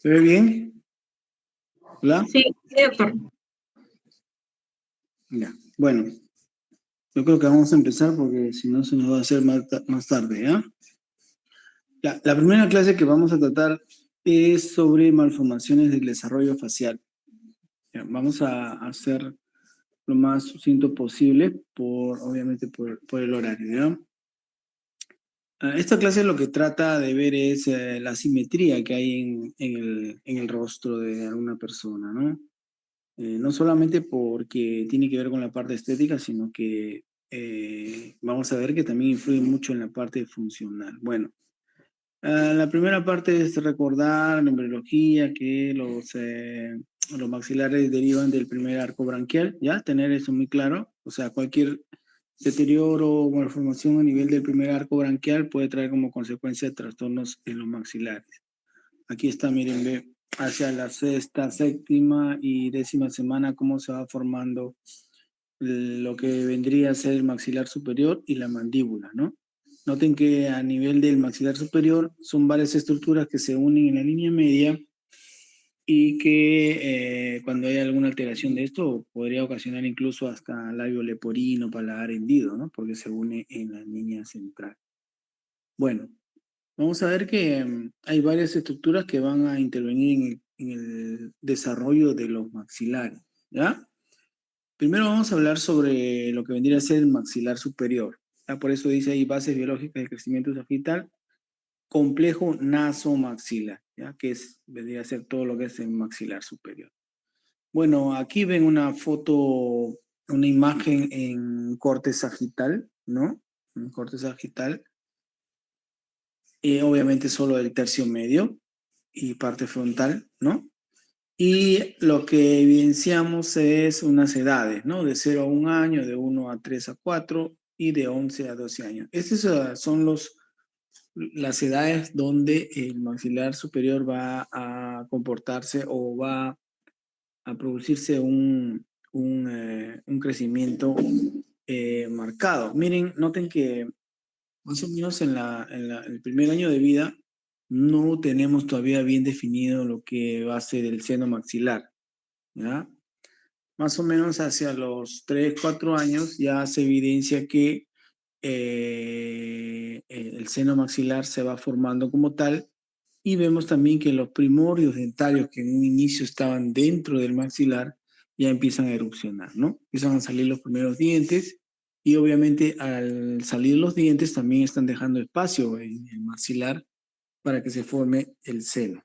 ¿Se ve bien? ¿Hola? Sí, doctor. Ya. Bueno, yo creo que vamos a empezar porque si no se nos va a hacer más tarde, ¿ya? Ya, la primera clase que vamos a tratar es sobre malformaciones del desarrollo facial. Ya, vamos a hacer lo más sucinto posible, obviamente por el horario, ¿ya? Esta clase lo que trata de ver es la simetría que hay en el rostro de alguna persona, ¿no? No solamente porque tiene que ver con la parte estética, sino que vamos a ver que también influye mucho en la parte funcional. Bueno, la primera parte es recordar en embriología que los maxilares derivan del primer arco branquial, ¿ya? Tener eso muy claro. O sea, cualquier deterioro o malformación a nivel del primer arco branquial puede traer como consecuencia trastornos en los maxilares. Aquí está, miren, ve hacia la sexta, séptima y décima semana cómo se va formando lo que vendría a ser el maxilar superior y la mandíbula, ¿no? Noten que a nivel del maxilar superior son varias estructuras que se unen en la línea media y que cuando hay alguna alteración de esto podría ocasionar incluso hasta labio leporino, paladar hendido, ¿no? Porque se une en la línea central. Bueno, vamos a ver que hay varias estructuras que van a intervenir en el desarrollo de los maxilares, ¿ya? Primero vamos a hablar sobre lo que vendría a ser el maxilar superior, ¿ya? Por eso dice ahí bases biológicas de crecimiento sagital, complejo nasomaxilar, ¿ya? Vendría a ser todo lo que es el maxilar superior. Bueno, aquí ven una foto, una imagen en corte sagital, ¿no? En corte sagital. Obviamente solo el tercio medio y parte frontal, ¿no? Y lo que evidenciamos es unas edades, ¿no? De 0 a 1 año, de 1 a 3 a 4 y de 11 a 12 años. Estas son las edades donde el maxilar superior va a comportarse o va a producirse un crecimiento marcado. Miren, noten que más o menos el primer año de vida no tenemos todavía bien definido lo que va a ser el seno maxilar, ¿ya? Más o menos hacia los 3 4 años ya se evidencia que el seno maxilar se va formando como tal y vemos también que los primorios dentarios que en un inicio estaban dentro del maxilar ya empiezan a erupcionar, ¿no? Empiezan a salir los primeros dientes y obviamente al salir los dientes también están dejando espacio en el maxilar para que se forme el seno.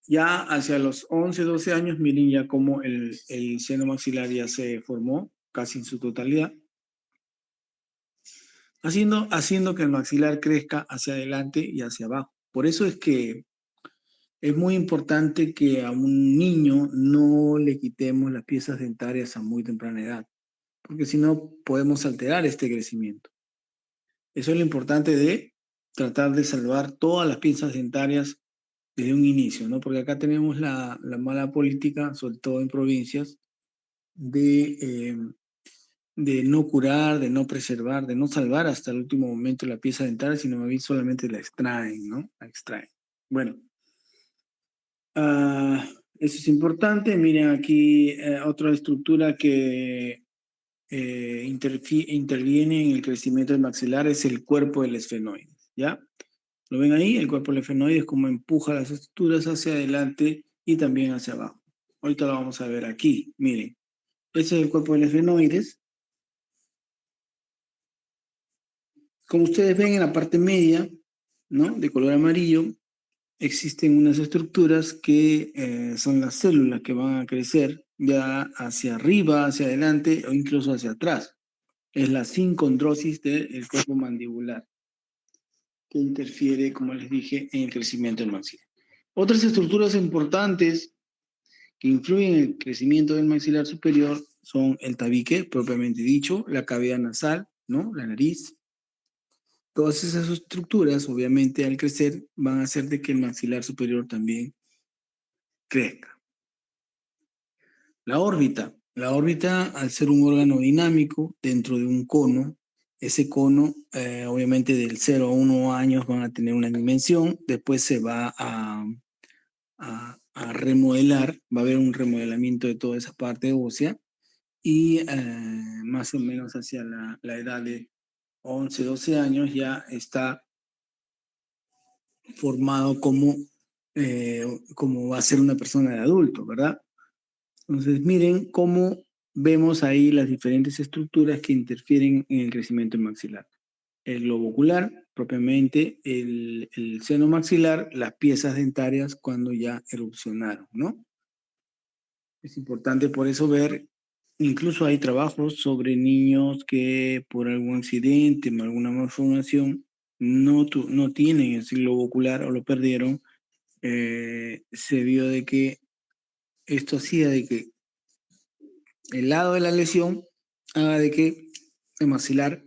Ya hacia los 11, 12 años, miren ya cómo el seno maxilar ya se formó casi en su totalidad, haciendo que el maxilar crezca hacia adelante y hacia abajo. Por eso es que es muy importante que a un niño no le quitemos las piezas dentarias a muy temprana edad, porque si no podemos alterar este crecimiento. Eso es lo importante de tratar de salvar todas las piezas dentarias desde un inicio, ¿no? Porque acá tenemos la mala política, sobre todo en provincias, de no curar, de no preservar, de no salvar hasta el último momento la pieza dentaria, sino más bien solamente la extraen, ¿no? La extraen. Bueno, eso es importante. Miren aquí otra estructura que interviene en el crecimiento del maxilar es el cuerpo del esfenoide, ¿ya? ¿Lo ven ahí? El cuerpo del esfenoide es como empuja las estructuras hacia adelante y también hacia abajo. Ahorita lo vamos a ver aquí. Miren, ese es el cuerpo del esfenoides. Como ustedes ven en la parte media, ¿no? De color amarillo, existen unas estructuras que son las células que van a crecer ya hacia arriba, hacia adelante o incluso hacia atrás. Es la sincondrosis del cuerpo mandibular que interfiere, como les dije, en el crecimiento del maxilar. Otras estructuras importantes que influyen en el crecimiento del maxilar superior son el tabique, propiamente dicho, la cavidad nasal, ¿no? La nariz. Todas esas estructuras, obviamente, al crecer, van a hacer de que el maxilar superior también crezca. La órbita. La órbita, al ser un órgano dinámico dentro de un cono, ese cono, obviamente del 0 a 1 años van a tener una dimensión, después se va a a remodelar, va a haber un remodelamiento de toda esa parte ósea y más o menos hacia la edad de 11, 12 años ya está formado como va a ser una persona de adulto, ¿verdad? Entonces, miren cómo vemos ahí las diferentes estructuras que interfieren en el crecimiento del maxilar. El globo ocular, propiamente, el seno maxilar, las piezas dentarias cuando ya erupcionaron, ¿no? Es importante por eso ver, incluso hay trabajos sobre niños que por algún accidente o alguna malformación no tienen ese globo ocular o lo perdieron. Se vio de que esto hacía de que el lado de la lesión haga de que el maxilar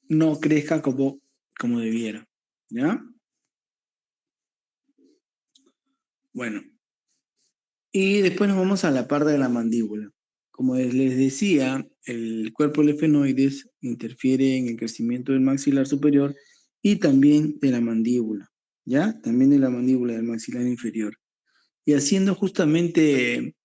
no crezca como debiera, ¿ya? Bueno, y después nos vamos a la parte de la mandíbula. Como les decía, el cuerpo de efenoides interfiere en el crecimiento del maxilar superior y también de la mandíbula, ¿ya? También de la mandíbula del maxilar inferior. Y haciendo justamente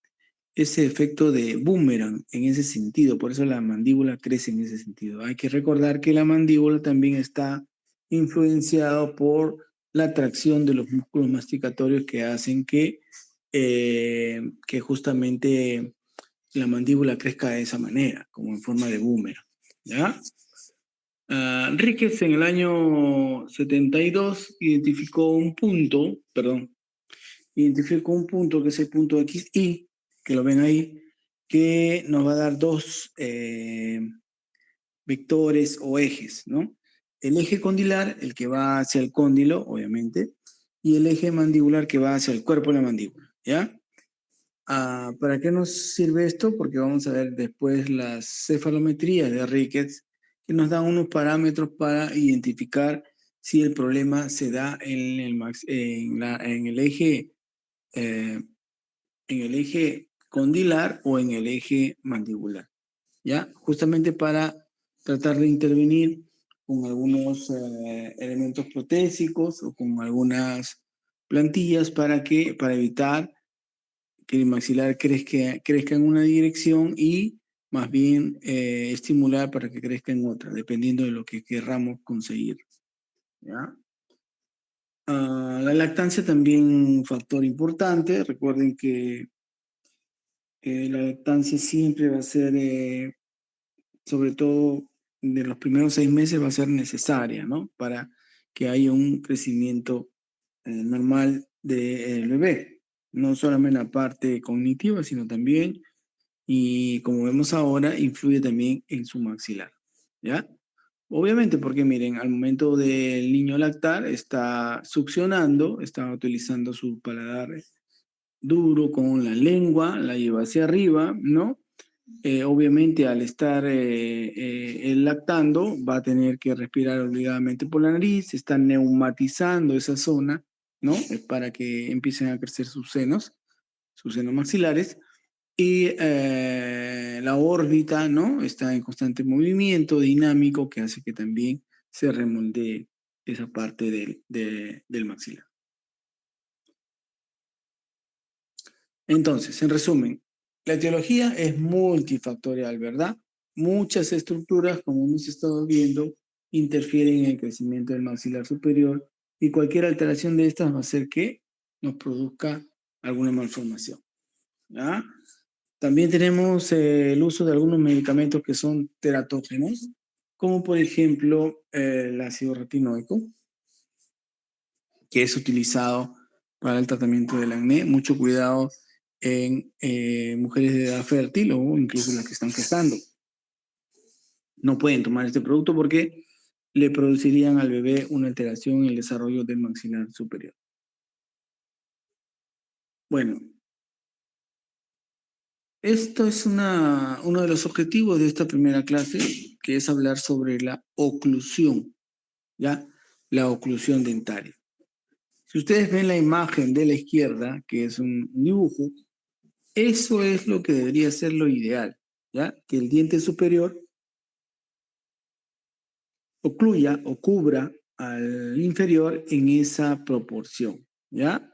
ese efecto de boomerang en ese sentido, por eso la mandíbula crece en ese sentido. Hay que recordar que la mandíbula también está influenciado por la tracción de los músculos masticatorios que hacen que justamente la mandíbula crezca de esa manera, como en forma de boomerang, ¿ya? Ríquez en el año 72 identificó un punto que es el punto XY, que lo ven ahí, que nos va a dar dos vectores o ejes, ¿no? El eje condilar, el que va hacia el cóndilo, obviamente, y el eje mandibular que va hacia el cuerpo de la mandíbula, ¿ya? ¿Para qué nos sirve esto? Porque vamos a ver después las cefalometrías de Ricketts, que nos dan unos parámetros para identificar si el problema se da eh, en el eje condilar o en el eje mandibular, ¿ya? Justamente para tratar de intervenir con algunos elementos protésicos o con algunas plantillas para evitar que el maxilar crezca en una dirección y más bien estimular para que crezca en otra, dependiendo de lo que querramos conseguir, ¿ya? La lactancia también un factor importante. Recuerden que la lactancia siempre va a ser, sobre todo de los primeros 6 meses, va a ser necesaria, ¿no? Para que haya un crecimiento normal del bebé. No solamente la parte cognitiva, sino también, y como vemos ahora, influye también en su maxilar, ¿ya? Obviamente, porque miren, al momento del niño lactar, está succionando, está utilizando su paladar duro con la lengua, la lleva hacia arriba, ¿no? Obviamente al estar él lactando va a tener que respirar obligadamente por la nariz, se está neumatizando esa zona, ¿no? Para que empiecen a crecer sus senos maxilares, y la órbita, ¿no? Está en constante movimiento dinámico que hace que también se remoldee esa parte del maxilar. Entonces, en resumen, la etiología es multifactorial, ¿verdad? Muchas estructuras, como hemos estado viendo, interfieren en el crecimiento del maxilar superior y cualquier alteración de estas va a hacer que nos produzca alguna malformación, ¿ya? También tenemos el uso de algunos medicamentos que son teratógenos, como por ejemplo el ácido retinoico, que es utilizado para el tratamiento del acné. Mucho cuidado en mujeres de edad fértil o incluso las que están gestando. No pueden tomar este producto porque le producirían al bebé una alteración en el desarrollo del maxilar superior. Bueno, esto es uno de los objetivos de esta primera clase, que es hablar sobre la oclusión, ¿ya? La oclusión dentaria. Si ustedes ven la imagen de la izquierda, que es un dibujo, eso es lo que debería ser lo ideal, ¿ya? Que el diente superior ocluya o cubra al inferior en esa proporción, ¿ya?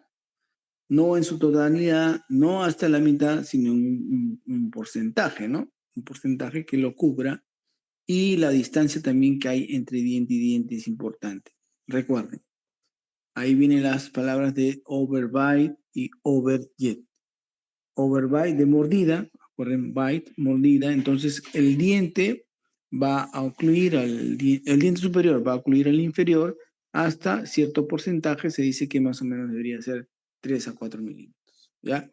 No en su totalidad, no hasta la mitad, sino un porcentaje, ¿no? Un porcentaje que lo cubra y la distancia también que hay entre diente y diente es importante. Recuerden, ahí vienen las palabras de overbite y overjet. Overbite de mordida, recuerden, bite, mordida, entonces el diente va a ocluir el diente superior va a ocluir al inferior hasta cierto porcentaje, se dice que más o menos debería ser 3 a 4 milímetros, ¿ya?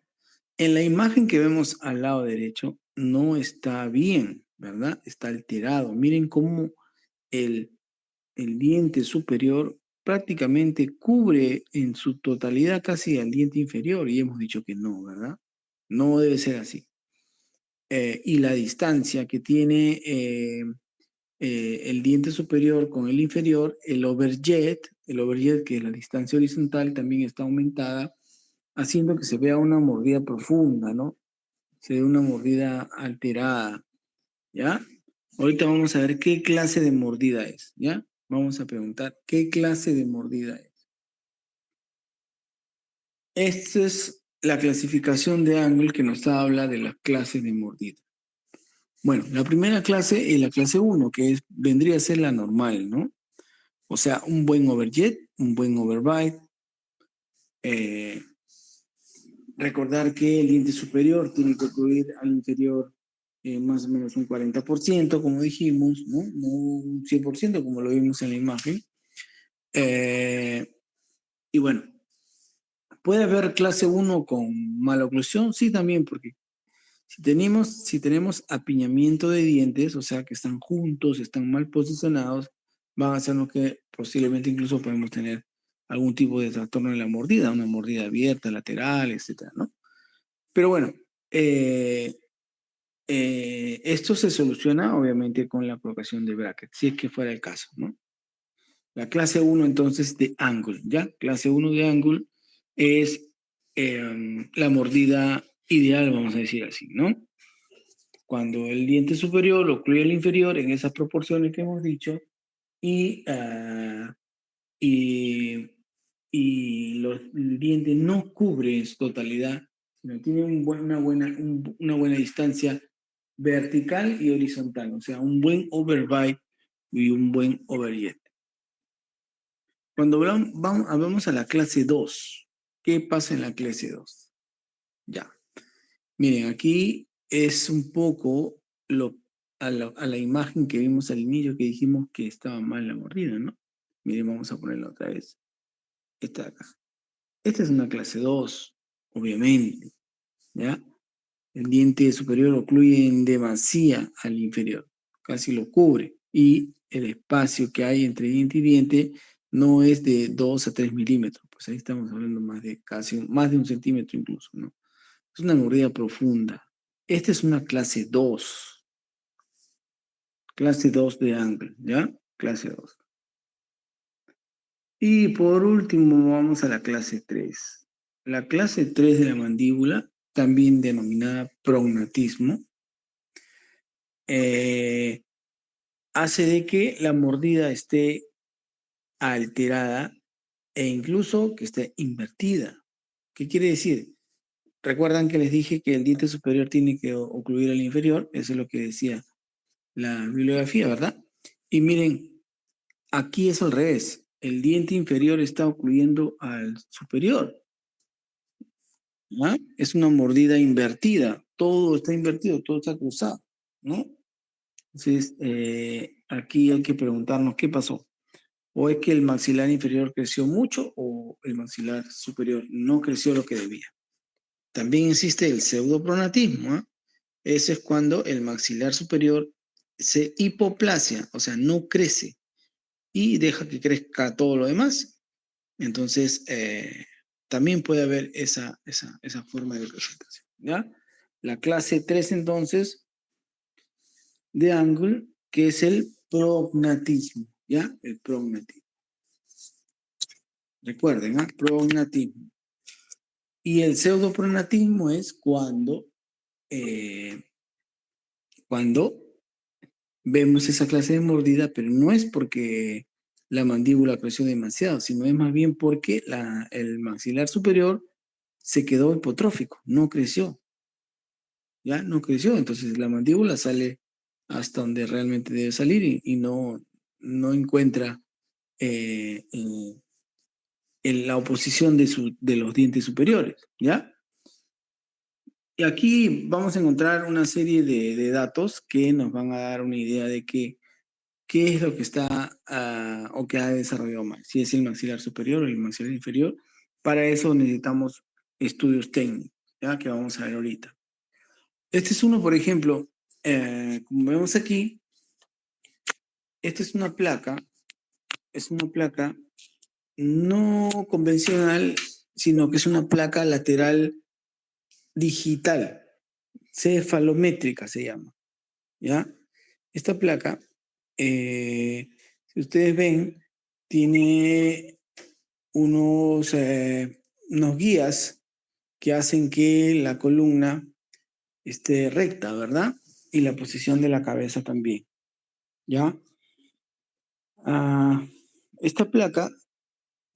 En la imagen que vemos al lado derecho no está bien, ¿verdad? Está alterado. Miren cómo el, el diente superior prácticamente cubre en su totalidad casi al diente inferior y hemos dicho que no, ¿verdad? No debe ser así. Y la distancia que tiene el diente superior con el inferior, el overjet que es la distancia horizontal, también está aumentada, haciendo que se vea una mordida profunda, ¿no? Se ve una mordida alterada, ¿ya? Ahorita vamos a ver qué clase de mordida es, ¿ya? Vamos a preguntar qué clase de mordida es. Esta es la clasificación de Angle que nos habla de las clases de mordida. Bueno, la primera clase es la clase 1, que vendría a ser la normal, ¿no? O sea, un buen overjet, un buen overbite. Recordar que el diente superior tiene que ocluir al inferior más o menos un 40%, como dijimos, ¿no? No un 100%, como lo vimos en la imagen. Y bueno, ¿puede haber clase 1 con mala oclusión? Sí, también, porque si tenemos apiñamiento de dientes, o sea, que están juntos, están mal posicionados, van a hacernos que posiblemente incluso podemos tener algún tipo de trastorno en la mordida, una mordida abierta, lateral, etcétera, ¿no? Pero bueno, esto se soluciona obviamente con la colocación de bracket, si es que fuera el caso, ¿no? La clase 1 entonces de Angle, ¿ya? Clase 1 de Angle es la mordida ideal, vamos a decir así, ¿no? Cuando el diente superior ocluye el inferior en esas proporciones que hemos dicho y, y, el diente no cubre en su totalidad, sino tiene una buena distancia vertical y horizontal, o sea, un buen overbite y un buen overjet. Cuando vamos a la clase 2, ¿qué pasa en la clase 2? Ya. Miren, aquí es un poco a la imagen que vimos al inicio que dijimos que estaba mal la mordida, ¿no? Miren, vamos a ponerla otra vez. Esta de acá. Esta es una clase 2, obviamente, ¿ya? El diente superior ocluye en demasía al inferior, casi lo cubre, y el espacio que hay entre diente y diente no es de 2 a 3 milímetros, pues ahí estamos hablando más de un centímetro incluso, ¿no? Es una mordida profunda. Esta es una clase 2. Clase 2 de Angle, ¿ya? Clase 2. Y por último vamos a la clase 3. La clase 3 de la mandíbula, también denominada prognatismo, hace de que la mordida esté alterada e incluso que esté invertida. ¿Qué quiere decir? Recuerdan que les dije que el diente superior tiene que ocluir al inferior, eso es lo que decía la bibliografía, ¿verdad? Y miren, aquí es al revés. El diente inferior está ocluyendo al superior. ¿Ah? Es una mordida invertida. Todo está invertido, todo está cruzado, ¿no? Entonces, aquí hay que preguntarnos qué pasó. O es que el maxilar inferior creció mucho o el maxilar superior no creció lo que debía. También existe el pseudopronatismo, ¿eh? Ese es cuando el maxilar superior se hipoplasia, o sea, no crece y deja que crezca todo lo demás. Entonces, también puede haber esa forma de presentación, ¿ya? La clase 3 entonces de Angle, que es el prognatismo, ¿ya? El prognatismo. Recuerden, ¿ah? Prognatismo. Y el pseudoprognatismo es cuando vemos esa clase de mordida, pero no es porque la mandíbula creció demasiado, sino es más bien porque el maxilar superior se quedó hipotrófico, no creció, ¿ya? No creció, entonces la mandíbula sale hasta donde realmente debe salir y no encuentra la oposición de los dientes superiores, ¿ya? Y aquí vamos a encontrar una serie de datos que nos van a dar una idea de qué es lo que está o que ha desarrollado mal, si es el maxilar superior o el maxilar inferior. Para eso necesitamos estudios técnicos, ¿ya? Que vamos a ver ahorita. Este es uno, por ejemplo, como vemos aquí, esta es una placa no convencional, sino que es una placa lateral digital, cefalométrica se llama, ¿ya? Esta placa, si ustedes ven, tiene unos guías que hacen que la columna esté recta, ¿verdad? Y la posición de la cabeza también, ¿ya? Esta placa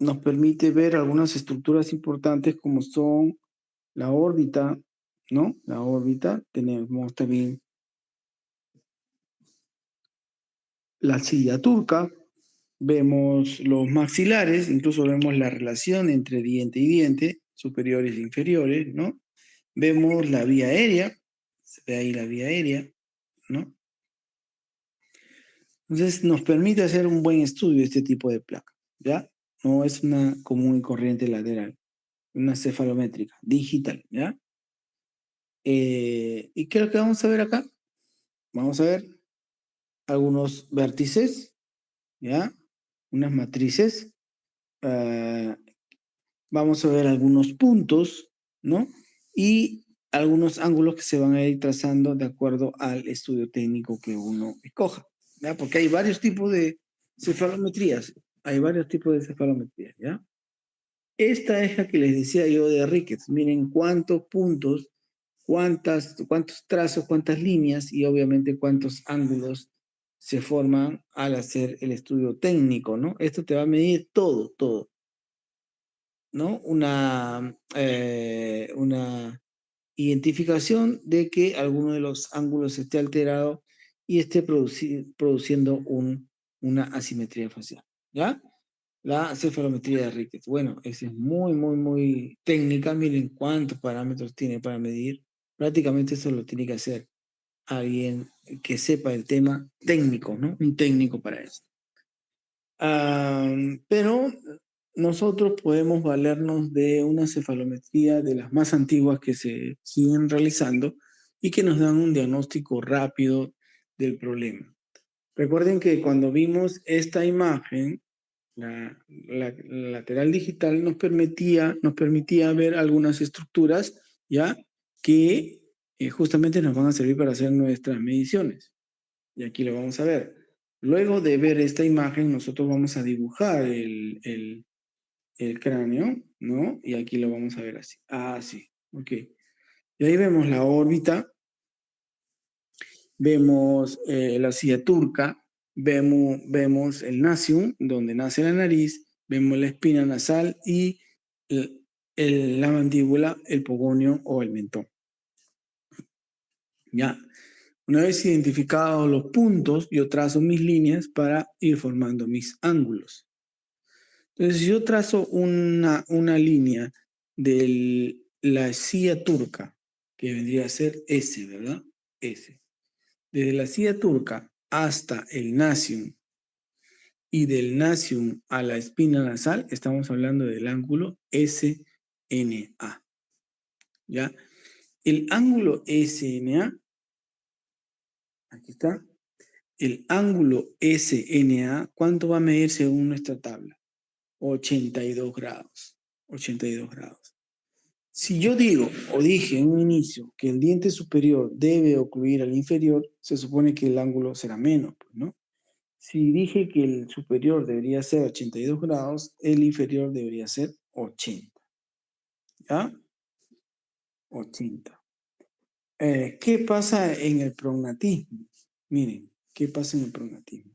nos permite ver algunas estructuras importantes como son la órbita, ¿no? La órbita, tenemos también la silla turca, vemos los maxilares, incluso vemos la relación entre diente y diente, superiores e inferiores, ¿no? Vemos la vía aérea, se ve ahí la vía aérea, ¿no? Entonces nos permite hacer un buen estudio de este tipo de placa, ¿ya? No es una común y corriente lateral, una cefalométrica, digital, ¿ya? ¿Y qué es lo que vamos a ver acá? Vamos a ver algunos vértices, ¿ya? Unas matrices. Vamos a ver algunos puntos, ¿no? Y algunos ángulos que se van a ir trazando de acuerdo al estudio técnico que uno escoja, ¿ya? Porque hay varios tipos de cefalometrías, ¿ya? Esta es la que les decía yo de Ricketts. Miren cuántos puntos, cuántos trazos, cuántas líneas y obviamente cuántos ángulos se forman al hacer el estudio técnico, ¿no? Esto te va a medir todo, ¿no? Una identificación de que alguno de los ángulos esté alterado y esté produciendo una asimetría facial, ¿ya? La cefalometría de Ricketts. Bueno, esa es muy técnica. Miren cuántos parámetros tiene para medir. Prácticamente eso lo tiene que hacer alguien que sepa el tema técnico, ¿no? Un técnico para eso. Pero nosotros podemos valernos de una cefalometría de las más antiguas que se siguen realizando y que nos dan un diagnóstico rápido del problema. Recuerden que cuando vimos esta imagen, la lateral digital nos permitía ver algunas estructuras, ¿ya? Que justamente nos van a servir para hacer nuestras mediciones. Y aquí lo vamos a ver. Luego de ver esta imagen, nosotros vamos a dibujar el cráneo, ¿no? Y aquí lo vamos a ver así. Sí, ok. Y ahí vemos la órbita, vemos la silla turca, vemos el nacium, donde nace la nariz, vemos la espina nasal y la mandíbula, el pogonio o el mentón. Ya. Una vez identificados los puntos, yo trazo mis líneas para ir formando mis ángulos. Entonces, si yo trazo una línea de la silla turca, que vendría a ser S, ¿verdad? S. Desde la silla turca hasta el nacium y del nacium a la espina nasal, estamos hablando del ángulo SMA. ¿Ya? El ángulo SMA, aquí está, el ángulo SMA, ¿cuánto va a medir según nuestra tabla? 82 grados. 82 grados. Si yo digo o dije en un inicio que el diente superior debe ocluir al inferior, se supone que el ángulo será menos, ¿no? Si dije que el superior debería ser 82 grados, el inferior debería ser 80. ¿Ya? 80. ¿Qué pasa en el prognatismo? Miren, ¿qué pasa en el prognatismo?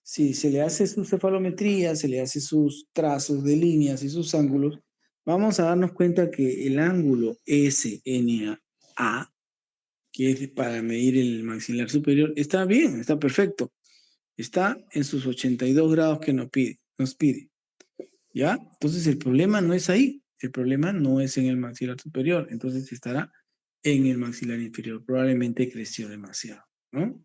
si se le hace su cefalometría, se le hace sus trazos de líneas y sus ángulos, vamos a darnos cuenta que el ángulo SNA, que es para medir el maxilar superior, está bien, está perfecto. Está en sus 82 grados que nos pide. ¿Ya? Entonces el problema no es ahí, el problema no es en el maxilar superior, entonces estará en el maxilar inferior, probablemente creció demasiado, ¿no?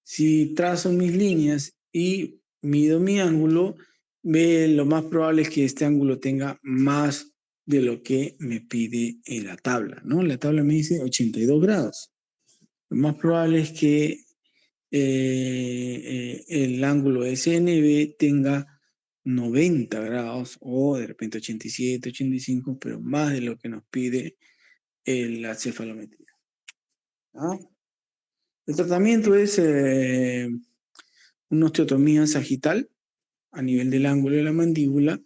Si trazo mis líneas y mido mi ángulo, lo más probable es que este ángulo tenga más de lo que me pide en la tabla, ¿no? La tabla me dice 82 grados. Lo más probable es que el ángulo SNB tenga 90 grados o de repente 87, 85, pero más de lo que nos pide la cefalometría. ¿Ah? El tratamiento es una osteotomía sagital a nivel del ángulo de la mandíbula,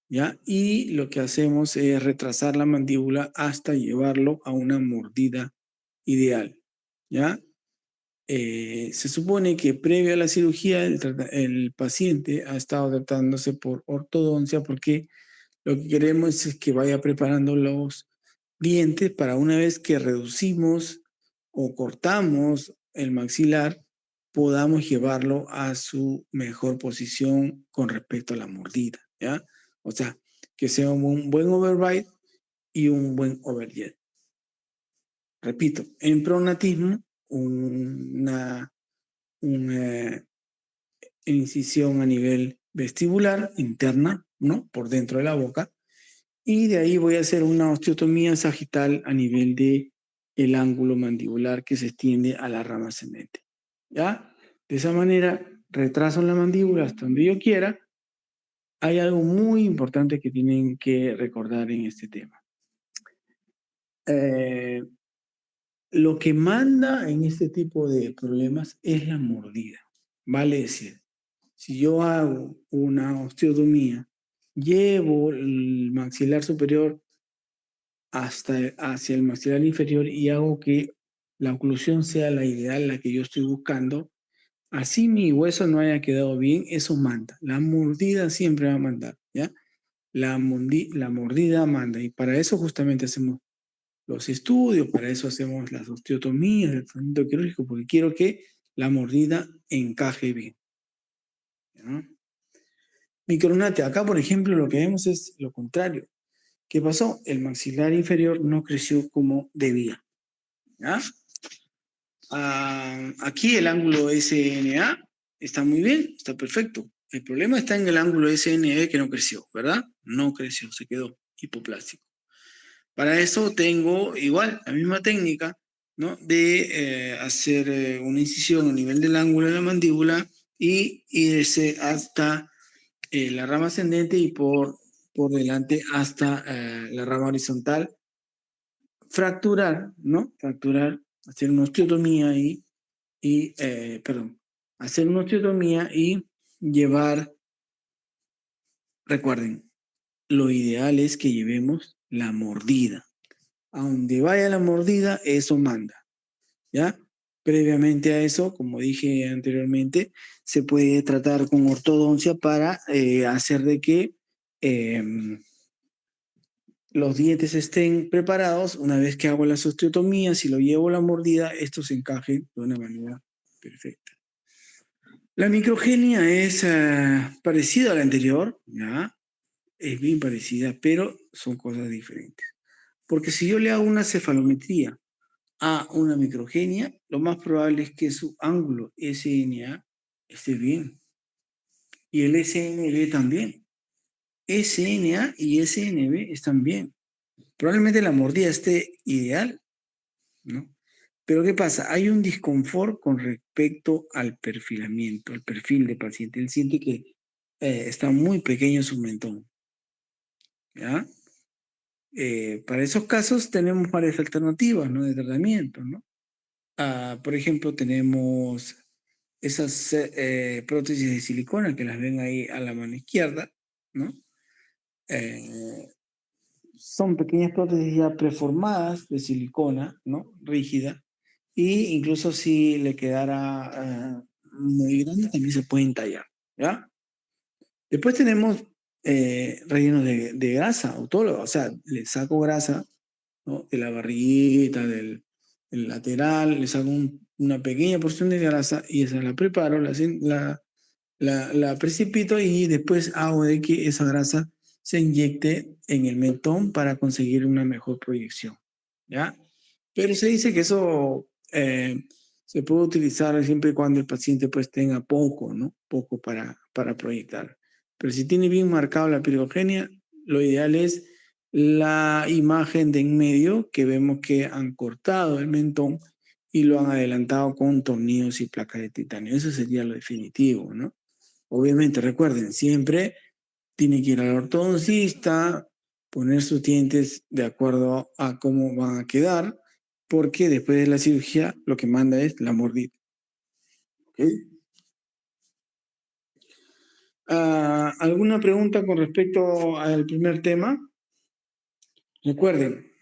¿ya? Y lo que hacemos es retrasar la mandíbula hasta llevarlo a una mordida ideal, ¿ya? Se supone que previo a la cirugía el paciente ha estado tratándose por ortodoncia porque lo que queremos es que vaya preparando los dientes para una vez que reducimos o cortamos el maxilar, podamos llevarlo a su mejor posición con respecto a la mordida, ¿ya? O sea, que sea un buen overbite y un buen overjet. Repito, en pronatismo, una incisión a nivel vestibular interna, ¿no? Por dentro de la boca, y de ahí voy a hacer una osteotomía sagital a nivel de el ángulo mandibular que se extiende a la rama ascendente, ¿ya? De esa manera retraso la mandíbula hasta donde yo quiera. Hay algo muy importante que tienen que recordar en este tema. Lo que manda en este tipo de problemas es la mordida. Vale decir, si yo hago una osteotomía, llevo el maxilar superior hacia el maxilar inferior y hago que la oclusión sea la ideal, la que yo estoy buscando, así mi hueso no haya quedado bien, eso manda. La mordida siempre va a mandar, ¿ya? La mordida manda y para eso justamente hacemos los estudios, para eso hacemos las osteotomías, el tratamiento quirúrgico, porque quiero que la mordida encaje bien, ¿no? Micronate, acá por ejemplo lo que vemos es lo contrario. ¿Qué pasó? El maxilar inferior no creció como debía, ¿ya? Aquí el ángulo SNA está muy bien, está perfecto. El problema está en el ángulo SNB que no creció, ¿verdad? No creció, se quedó hipoplástico. Para eso tengo igual la misma técnica, ¿no? De hacer una incisión a nivel del ángulo de la mandíbula y irse hasta la rama ascendente y por delante hasta la rama horizontal. Fracturar, ¿no? Fracturar, hacer una osteotomía perdón, hacer una osteotomía y llevar, recuerden, lo ideal es que llevemos la mordida. A donde vaya la mordida, eso manda, ¿ya? Previamente a eso, como dije anteriormente, se puede tratar con ortodoncia para hacer de que los dientes estén preparados. Una vez que hago las osteotomías y lo llevo a la mordida, esto se encaje de una manera perfecta. La microgenia es parecida a la anterior, ¿ya? Es bien parecida, pero son cosas diferentes. Porque si yo le hago una cefalometría a una microgenia, lo más probable es que su ángulo SNA esté bien. Y el SNB también. SNA y SNB están bien. Probablemente la mordida esté ideal, ¿no? Pero ¿qué pasa? Hay un disconfort con respecto al perfilamiento, al perfil de paciente. Él siente que está muy pequeño su mentón, ¿ya? Para esos casos tenemos varias alternativas, ¿no? De tratamiento, ¿no? Por ejemplo, tenemos esas prótesis de silicona que las ven ahí a la mano izquierda, ¿no? Son pequeñas prótesis ya preformadas de silicona, ¿no? Rígida, y incluso si le quedara muy grandes también se pueden tallar, ¿ya? Después tenemos rellenos de grasa autóloga, o sea, le saco grasa, ¿no? De la barriguita, del lateral, le saco una pequeña porción de grasa y esa la preparo, la precipito y después hago de que esa grasa se inyecte en el mentón para conseguir una mejor proyección, ¿ya? Pero se dice que eso se puede utilizar siempre y cuando el paciente pues tenga poco, ¿no? Poco para proyectar. Pero si tiene bien marcado la pirogenia, lo ideal es la imagen de en medio que vemos que han cortado el mentón y lo han adelantado con tornillos y placas de titanio. Eso sería lo definitivo, ¿no? Obviamente, recuerden, siempre tiene que ir al ortodoncista, poner sus dientes de acuerdo a cómo van a quedar, porque después de la cirugía lo que manda es la mordida. ¿Okay? ¿Alguna pregunta con respecto al primer tema? Recuerden,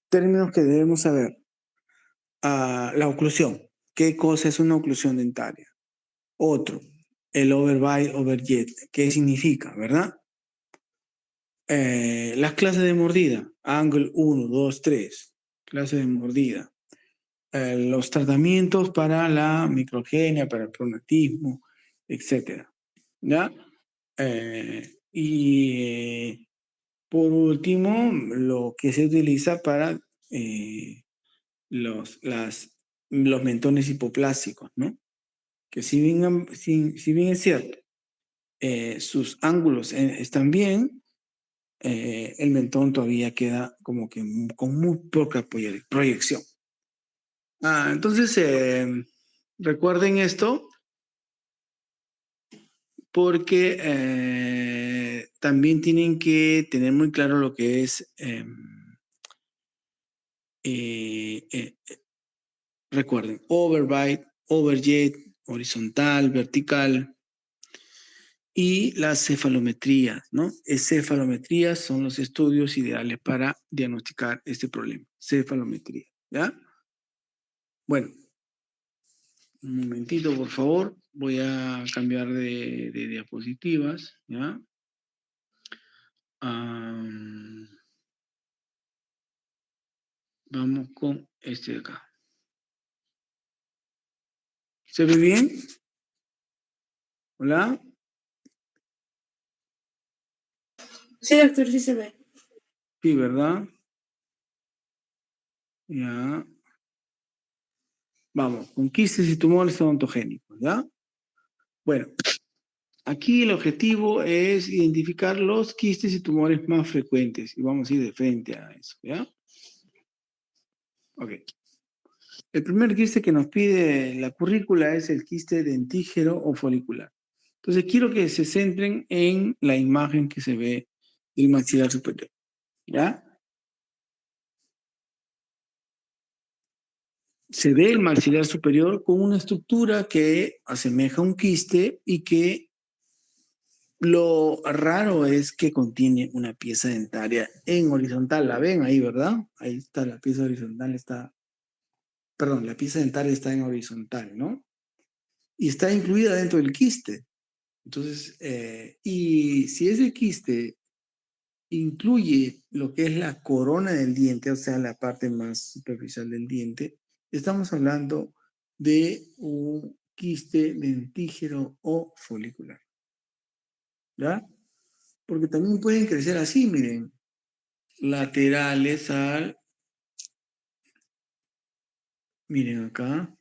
términos que debemos saber. La oclusión. ¿Qué cosa es una oclusión dentaria? Otro, el overbite, overjet. ¿Qué significa, verdad? Las clases de mordida. Angle 1, 2, 3. Clase de mordida. Los tratamientos para la microgenia, para el pronatismo, etc. ¿Ya? Y por último, lo que se utiliza para los, los mentones hipoplásicos, ¿no? Que si bien es cierto, sus ángulos están bien, el mentón todavía queda como que con muy poca proyección. Entonces, recuerden esto porque también tienen que tener muy claro lo que es, recuerden, overbite, overjet, horizontal, vertical y las cefalometrías, ¿no? Cefalometrías son los estudios ideales para diagnosticar este problema. Cefalometría, ¿ya? Bueno. Un momentito, por favor. Voy a cambiar de diapositivas, ¿ya? Vamos con este de acá. ¿Se ve bien? ¿Hola? Sí, doctor, sí se ve. Sí, ¿verdad? Ya. Vamos, con quistes y tumores odontogénicos, ¿ya? Bueno, aquí el objetivo es identificar los quistes y tumores más frecuentes y vamos a ir de frente a eso, ¿ya? Ok. El primer quiste que nos pide la currícula es el quiste dentígero o folicular. Entonces quiero que se centren en la imagen que se ve del maxilar superior, ¿ya? Se ve el maxilar superior con una estructura que asemeja un quiste y que lo raro es que contiene una pieza dentaria en horizontal. La ven ahí, ¿verdad? Ahí está la pieza horizontal, perdón, la pieza dentaria está en horizontal, ¿no? Y está incluida dentro del quiste. Entonces, y si ese quiste incluye lo que es la corona del diente, o sea, la parte más superficial del diente, estamos hablando de un quiste dentígero o folicular. ¿Ya? Porque también pueden crecer así, miren, laterales al, miren acá,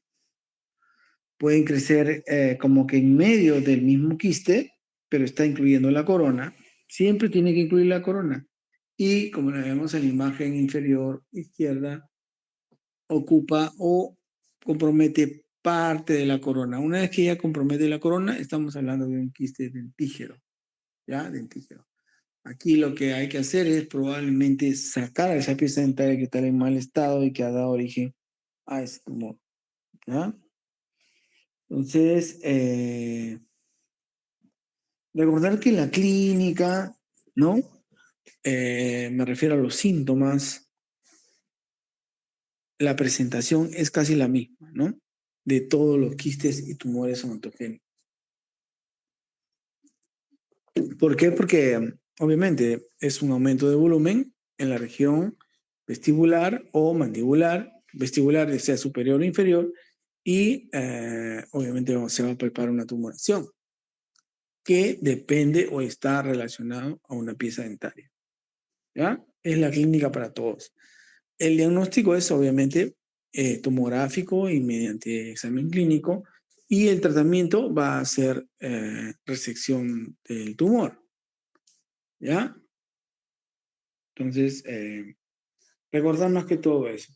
pueden crecer como que en medio del mismo quiste, pero está incluyendo la corona. Siempre tiene que incluir la corona. Y como la vemos en la imagen inferior izquierda, ocupa o compromete parte de la corona. Una vez que ya compromete la corona, estamos hablando de un quiste dentígero, ¿ya? Dentígero. Aquí lo que hay que hacer es probablemente sacar esa pieza dentaria que está en mal estado y que ha dado origen a ese tumor, ¿ya? Entonces, recordar que en la clínica, ¿no? Me refiero a los síntomas, la presentación es casi la misma, ¿no? de todos los quistes y tumores odontogénicos. ¿Por qué? Porque obviamente es un aumento de volumen en la región vestibular o mandibular, vestibular ya sea superior o inferior, y obviamente se va a preparar una tumoración que depende o está relacionado a una pieza dentaria. ¿Ya? Es la clínica para todos. El diagnóstico es obviamente tomográfico y mediante examen clínico, y el tratamiento va a ser resección del tumor. ¿Ya? Entonces, recordar más que todo eso.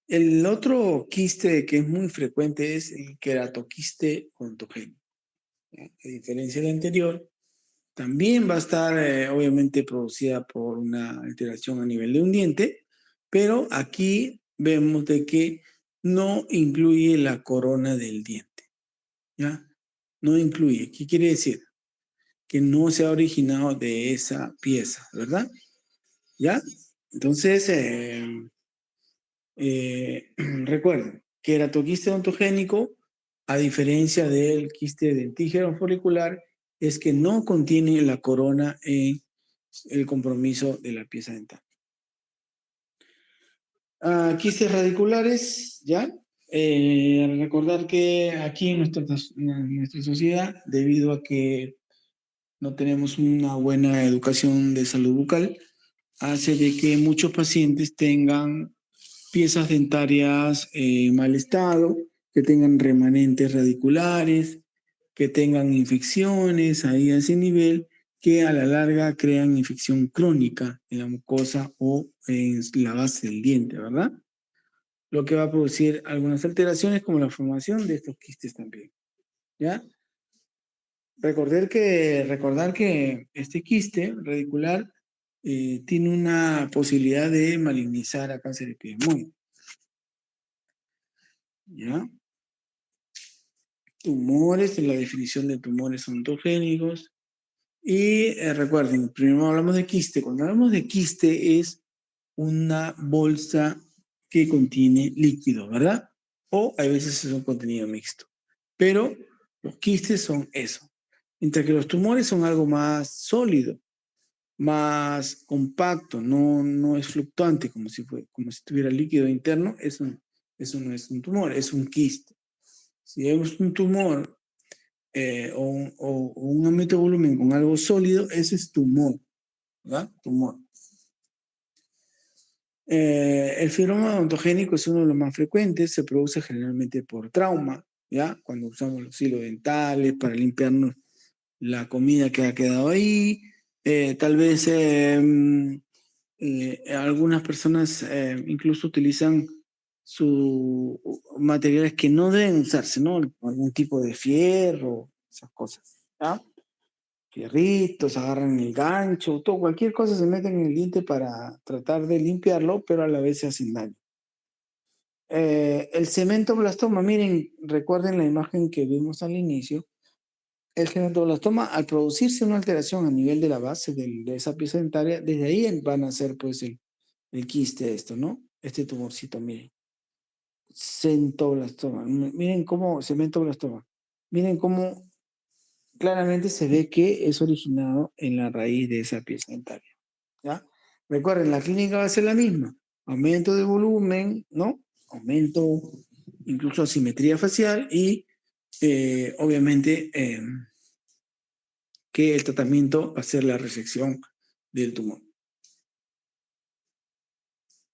El otro quiste que es muy frecuente es el queratoquiste odontogénico. ¿Ya? A diferencia del anterior, también va a estar obviamente producida por una alteración a nivel de un diente, pero aquí vemos de que no incluye la corona del diente. ¿Ya? No incluye. ¿Qué quiere decir? Que no se ha originado de esa pieza, ¿verdad? ¿Ya? Entonces, recuerden, queratoquiste odontogénico, a diferencia del quiste dentígeno folicular, es que no contiene la corona en el compromiso de la pieza dental. Quistes radiculares, ¿ya? Recordar que aquí en nuestra sociedad, debido a que no tenemos una buena educación de salud bucal, hace de que muchos pacientes tengan piezas dentarias en mal estado, que tengan remanentes radiculares, que tengan infecciones ahí a ese nivel, que a la larga crean infección crónica en la mucosa o en la base del diente, ¿verdad? Lo que va a producir algunas alteraciones como la formación de estos quistes también, ¿ya? Recordar que este quiste radicular tiene una posibilidad de malignizar a cáncer de epidemioide. ¿Ya? Tumores, la definición de tumores odontogénicos. Y recuerden, primero hablamos de quiste. Cuando hablamos de quiste es una bolsa que contiene líquido, ¿verdad? O hay veces es un contenido mixto. Pero los quistes son eso. Mientras que los tumores son algo más sólido, más compacto, no es fluctuante como si tuviera líquido interno. Eso no es un tumor, es un quiste. Si vemos un tumor o un aumento de volumen con algo sólido, ese es tumor, ¿verdad? Tumor. El fibroma odontogénico es uno de los más frecuentes, se produce generalmente por trauma, ¿ya? Cuando usamos los hilos dentales para limpiarnos la comida que ha quedado ahí, tal vez algunas personas incluso utilizan materiales que no deben usarse, ¿no? Algún tipo de fierro, esas cosas, ¿ya? Fierritos, agarran el gancho, todo, cualquier cosa se meten en el diente para tratar de limpiarlo, pero a la vez se hacen daño. El cementoblastoma, miren, recuerden la imagen que vimos al inicio. El cementoblastoma, al producirse una alteración a nivel de la base de esa pieza dentaria, desde ahí van a ser pues el quiste esto, ¿no? Este tumorcito, miren. Cementoblastoma. Miren cómo, cementoblastoma. Miren cómo claramente se ve que es originado en la raíz de esa pieza dentaria, ¿ya? Recuerden, la clínica va a ser la misma. Aumento de volumen, ¿no? Aumento, incluso asimetría facial y obviamente que el tratamiento va a ser la resección del tumor.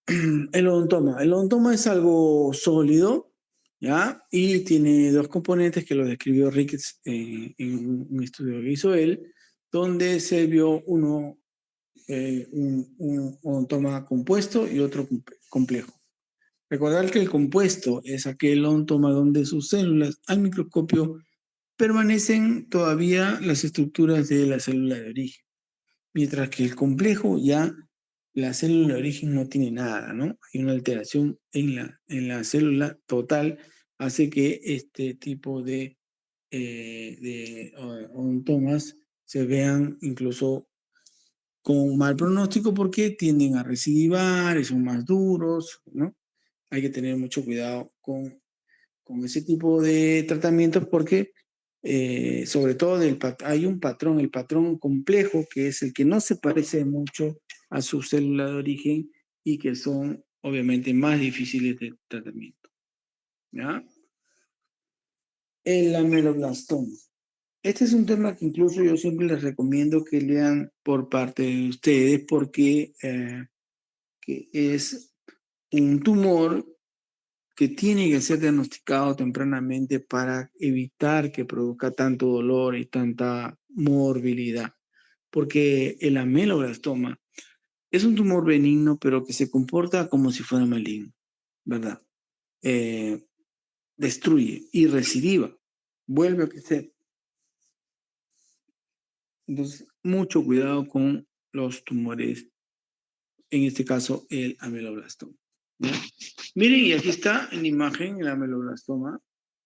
El odontoma. El odontoma es algo sólido, ¿ya? Y tiene dos componentes que lo describió Ricketts en un estudio que hizo él, donde se vio un odontoma compuesto y otro complejo. Recordar que el compuesto es aquel odontoma donde sus células al microscopio permanecen todavía las estructuras de la célula de origen, mientras que el complejo ya la célula de origen no tiene nada, ¿no? Hay una alteración en la célula total, hace que este tipo de odontomas se vean incluso con mal pronóstico porque tienden a recidivar y son más duros, ¿no? Hay que tener mucho cuidado con con ese tipo de tratamientos porque sobre todo hay un patrón, el patrón complejo, que es el que no se parece mucho a su célula de origen y que son obviamente más difíciles de tratamiento. ¿Ya? El ameloblastoma. Este es un tema que incluso yo siempre les recomiendo que lean por parte de ustedes porque que es un tumor que tiene que ser diagnosticado tempranamente para evitar que produzca tanto dolor y tanta morbilidad. Porque el ameloblastoma es un tumor benigno, pero que se comporta como si fuera maligno, ¿verdad? Destruye y recidiva, vuelve a crecer. Entonces, mucho cuidado con los tumores, en este caso el ameloblastoma. ¿Ya? Miren, y aquí está en imagen el ameloblastoma.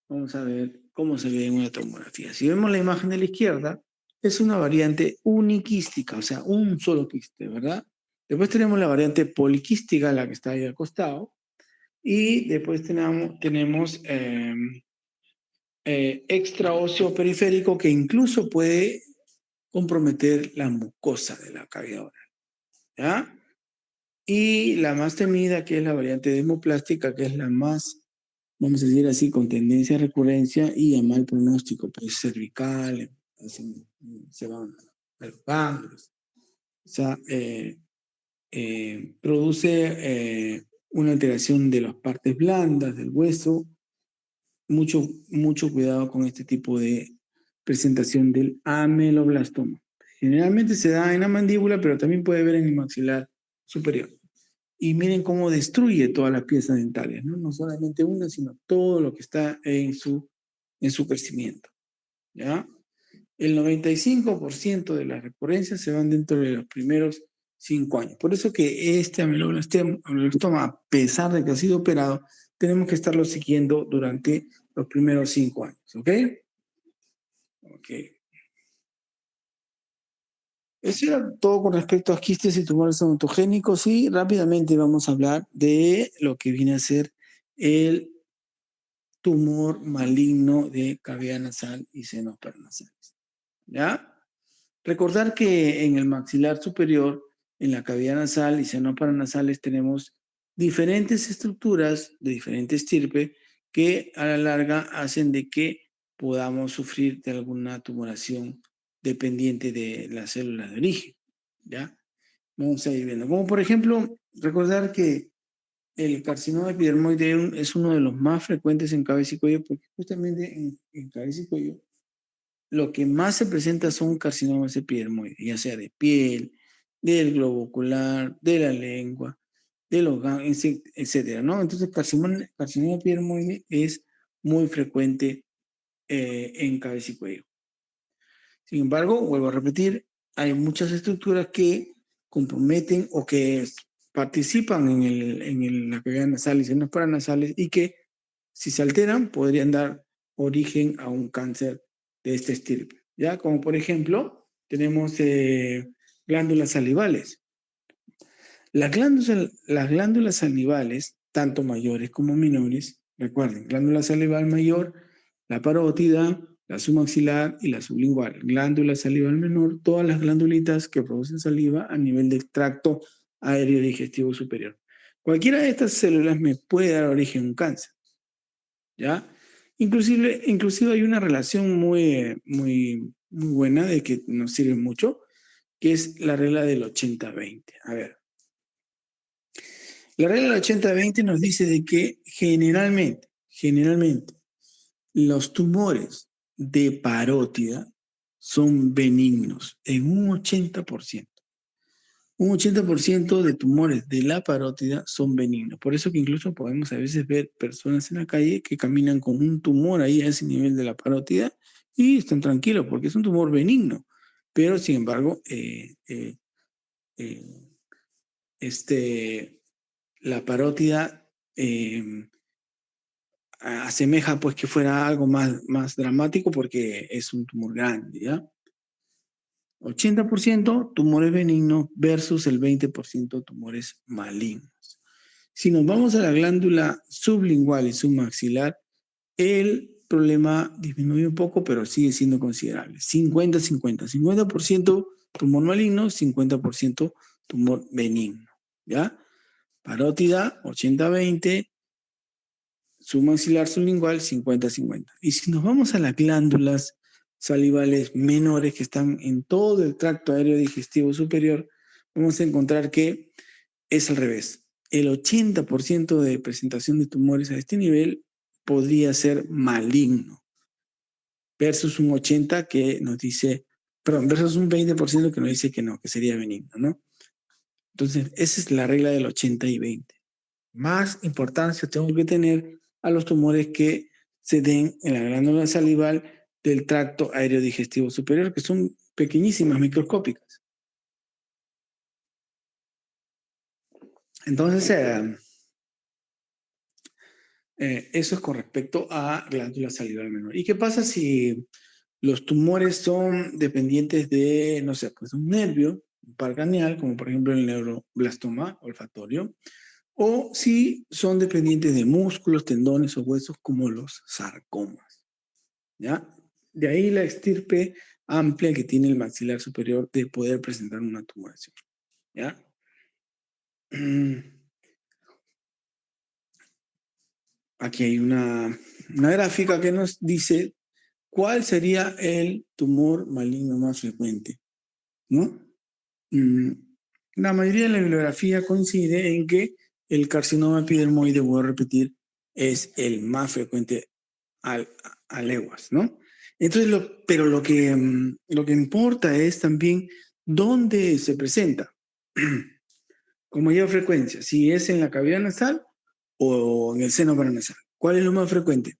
Vamos a ver cómo se ve en una tomografía. Si vemos la imagen de la izquierda, es una variante uniquística, o sea, un solo quiste, ¿verdad? Después tenemos la variante poliquística, la que está ahí al costado, y después tenemos extraóseo periférico que incluso puede comprometer la mucosa de la cavidad oral, ¿ya? Y la más temida, que es la variante desmoplástica, que es la más, vamos a decir así, con tendencia a recurrencia y a mal pronóstico, pues cervical, se van a los ganglios. O sea, produce una alteración de las partes blandas del hueso. Mucho cuidado con este tipo de presentación del ameloblastoma. Generalmente se da en la mandíbula, pero también puede ver en el maxilar superior. Y miren cómo destruye todas las piezas dentales, ¿no? No solamente una, sino todo lo que está en su crecimiento, ¿ya? El 95% de las recurrencias se van dentro de los primeros 5 años. Por eso que este ameloblastoma, a pesar de que ha sido operado, tenemos que estarlo siguiendo durante los primeros 5 años, ¿ok? Ok. Eso era todo con respecto a quistes y tumores odontogénicos y rápidamente vamos a hablar de lo que viene a ser el tumor maligno de cavidad nasal y senos paranasales. ¿Ya? Recordar que en el maxilar superior, en la cavidad nasal y senos paranasales tenemos diferentes estructuras de diferente estirpe que a la larga hacen de que podamos sufrir de alguna tumoración dependiente de las células de origen, ¿ya? Vamos a ir viendo. Como por ejemplo, recordar que el carcinoma epidermoide es uno de los más frecuentes en cabeza y cuello, porque justamente en cabeza y cuello lo que más se presenta son carcinomas epidermoides, ya sea de piel, del globo ocular, de la lengua, de los ganglios, etcétera, ¿no? Entonces, carcinoma epidermoide es muy frecuente en cabeza y cuello. Sin embargo, vuelvo a repetir, hay muchas estructuras que comprometen o que participan en la cavidad nasal y senos paranasales y que, si se alteran, podrían dar origen a un cáncer de este estirpe. ¿Ya? Como por ejemplo, tenemos glándulas salivales. Las glándulas salivales, tanto mayores como menores, recuerden, glándula salival mayor, la parótida, la submaxilar y la sublingual. Glándula salival menor, todas las glándulitas que producen saliva a nivel del tracto aéreo digestivo superior. Cualquiera de estas células me puede dar origen a un cáncer, ¿ya? Inclusive hay una relación muy buena de que nos sirve mucho, que es la regla del 80-20. A ver, la regla del 80-20 nos dice de que generalmente, los tumores de parótida son benignos en un 80%. Un 80% de tumores de la parótida son benignos. Por eso que incluso podemos a veces ver personas en la calle que caminan con un tumor ahí a ese nivel de la parótida y están tranquilos porque es un tumor benigno. Pero, sin embargo, la parótida asemeja pues que fuera algo más dramático porque es un tumor grande, ¿ya? 80% tumores benignos versus el 20% tumores malignos. Si nos vamos a la glándula sublingual y submaxilar, el problema disminuye un poco, pero sigue siendo considerable. 50-50. 50% tumor maligno, 50% tumor benigno. ¿Ya? Parótida, 80-20. Submaxilar sublingual, 50-50. Y si nos vamos a las glándulas salivales menores que están en todo el tracto aéreo digestivo superior, vamos a encontrar que es al revés. El 80% de presentación de tumores a este nivel podría ser maligno, versus un 80% que nos dice, perdón, versus un 20% que nos dice que no, que sería benigno, ¿no? Entonces, esa es la regla del 80 y 20. Más importancia tengo que tener a los tumores que se den en la glándula salival del tracto aéreo digestivo superior, que son pequeñísimas, microscópicas. Entonces, eso es con respecto a glándula salival menor. ¿Y qué pasa si los tumores son dependientes de, no sé, pues un nervio, un par craneal, como por ejemplo el neuroblastoma olfatorio, o si son dependientes de músculos, tendones o huesos, como los sarcomas? ¿Ya? De ahí la estirpe amplia que tiene el maxilar superior de poder presentar una tumoración. ¿Ya? Aquí hay una gráfica que nos dice cuál sería el tumor maligno más frecuente, ¿no? La mayoría de la bibliografía coincide en que el carcinoma epidermoide, voy a repetir, es el más frecuente a leguas, ¿no? Entonces, pero lo que importa es también dónde se presenta, con mayor frecuencia, si es en la cavidad nasal o en el seno paranasal. ¿Cuál es lo más frecuente?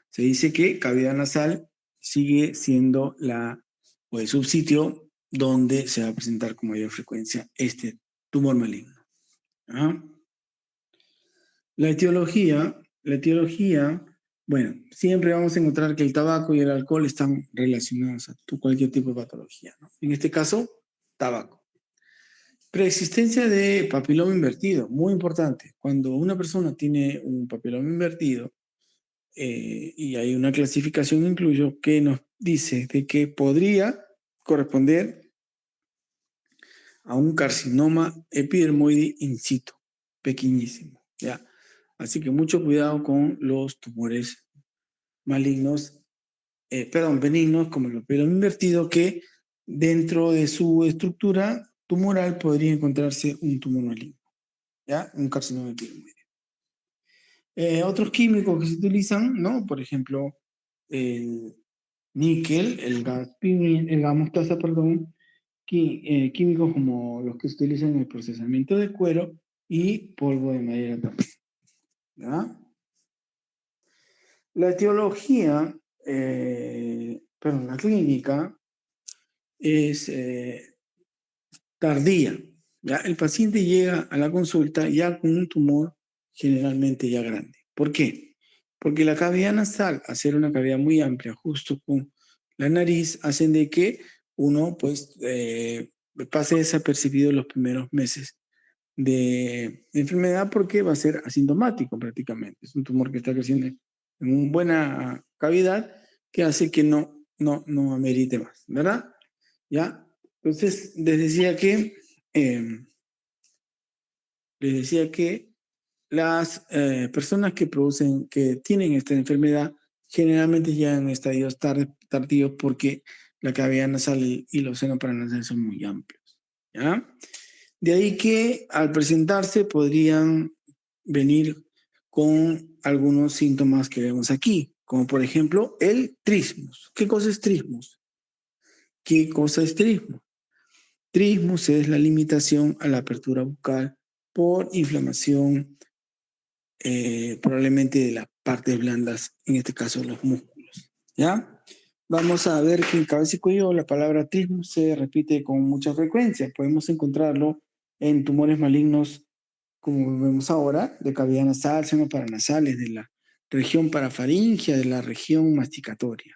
Se dice que cavidad nasal sigue siendo el subsitio donde se va a presentar con mayor frecuencia este tumor maligno. ¿Ah? La etiología, bueno, siempre vamos a encontrar que el tabaco y el alcohol están relacionados a cualquier tipo de patología, ¿no? En este caso, tabaco. Preexistencia de papiloma invertido, muy importante. Cuando una persona tiene un papiloma invertido, y hay una clasificación incluso que nos dice de que podría corresponder a un carcinoma epidermoide in situ, pequeñísimo, ¿ya? Así que mucho cuidado con los tumores malignos, benignos, como el papiloma invertido, que dentro de su estructura tumoral podría encontrarse un tumor maligno, ¿ya? Un carcinoma epidermoide. Otros químicos que se utilizan, ¿no? Por ejemplo, el níquel, el gas mostaza, perdón, químicos como los que se utilizan en el procesamiento de cuero y polvo de madera también. ¿Ya? La etiología, la clínica es tardía. ¿Ya? El paciente llega a la consulta ya con un tumor generalmente ya grande. ¿Por qué? Porque la cavidad nasal, al ser una cavidad muy amplia, justo con la nariz, hacen de que uno pues pase desapercibido los primeros meses de enfermedad, porque va a ser asintomático prácticamente. Es un tumor que está creciendo en una buena cavidad que hace que no amerite más, ¿verdad? ¿Ya? Entonces, les decía que las personas que tienen esta enfermedad generalmente llegan en estadios tardíos, porque la cavidad nasal y los senos paranasales son muy amplios, ¿ya? De ahí que al presentarse podrían venir con algunos síntomas que vemos aquí, como por ejemplo el trismus. ¿Qué cosa es trismus? ¿Qué cosa es trismus? Trismus es la limitación a la apertura bucal por inflamación, probablemente de las partes blandas, en este caso los músculos. ¿Ya? Vamos a ver que en cabeza y cuello la palabra trismus se repite con mucha frecuencia. Podemos encontrarlo en tumores malignos, como vemos ahora, de cavidad nasal, seno paranasales, de la región parafaringia, de la región masticatoria.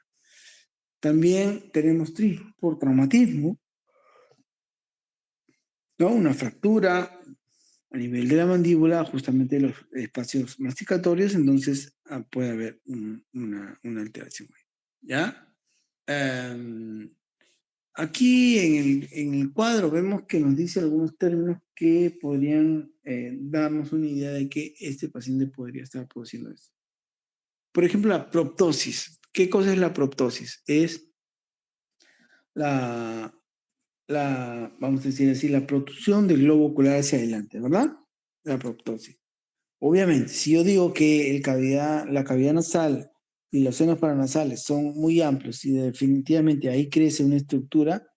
También tenemos trismus por traumatismo, ¿no? Una fractura a nivel de la mandíbula, justamente los espacios masticatorios, entonces puede haber una alteración. ¿Ya? Aquí en el cuadro vemos que nos dice algunos términos que podrían darnos una idea de que este paciente podría estar produciendo esto. Por ejemplo, la proptosis. ¿Qué cosa es la proptosis? Es vamos a decir así, la protrusión del globo ocular hacia adelante, ¿verdad? La proptosis. Obviamente, si yo digo que la cavidad nasal y los senos paranasales son muy amplios y definitivamente ahí crece una estructura,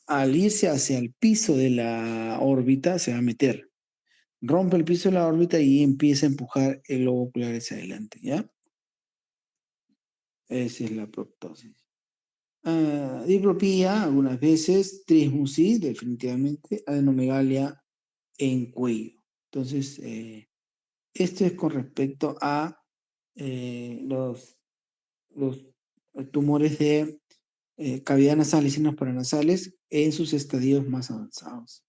al irse hacia el piso de la órbita se va a meter. Rompe el piso de la órbita y empieza a empujar el globo ocular hacia adelante, ¿ya? Esa es la proptosis. Diplopía, algunas veces, trismusis, definitivamente, adenomegalia en cuello. Entonces, esto es con respecto a los tumores de cavidad nasal y senos paranasales en sus estadios más avanzados.